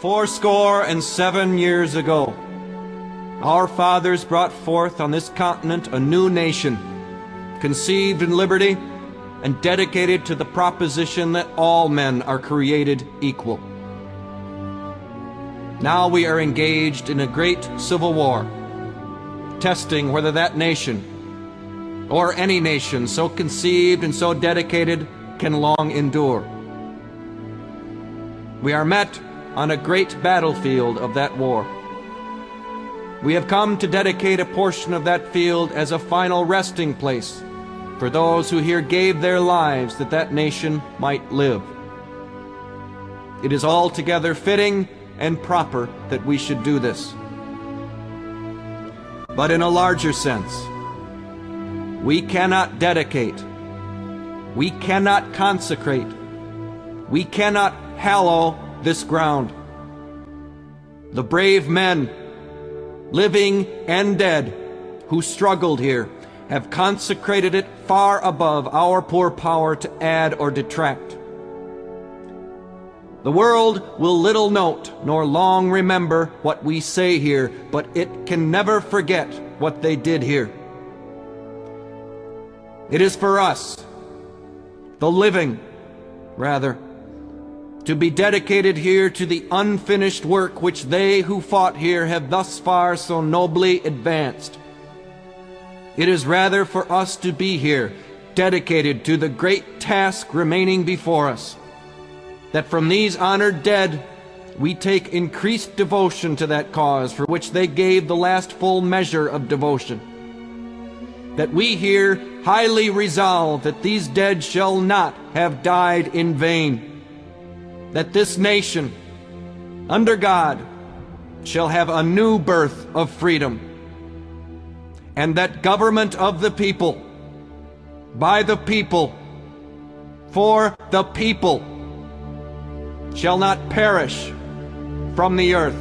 407 years ago, our fathers brought forth on this continent a new nation, conceived in liberty and dedicated to the proposition that all men are created equal. Now we are engaged in a great civil war, testing whether that nation, or any nation so conceived and so dedicated, can long endure. We are met on a great battlefield of that war. We have come to dedicate a portion of that field as a final resting place for those who here gave their lives that that nation might live. It is altogether fitting and proper that we should do this. But in a larger sense, we cannot dedicate, we cannot consecrate, we cannot hallow this ground. The brave men, living and dead, who struggled here, have consecrated it far above our poor power to add or detract. The world will little note nor long remember what we say here, but it can never forget what they did here. It is for us, the living, rather, to be dedicated here to the unfinished work which they who fought here have thus far so nobly advanced. It is rather for us to be here, dedicated to the great task remaining before us, that from these honored dead we take increased devotion to that cause for which they gave the last full measure of devotion. That we here highly resolve that these dead shall not have died in vain, that this nation, under God, shall have a new birth of freedom, and that government of the people, by the people, for the people, shall not perish from the earth.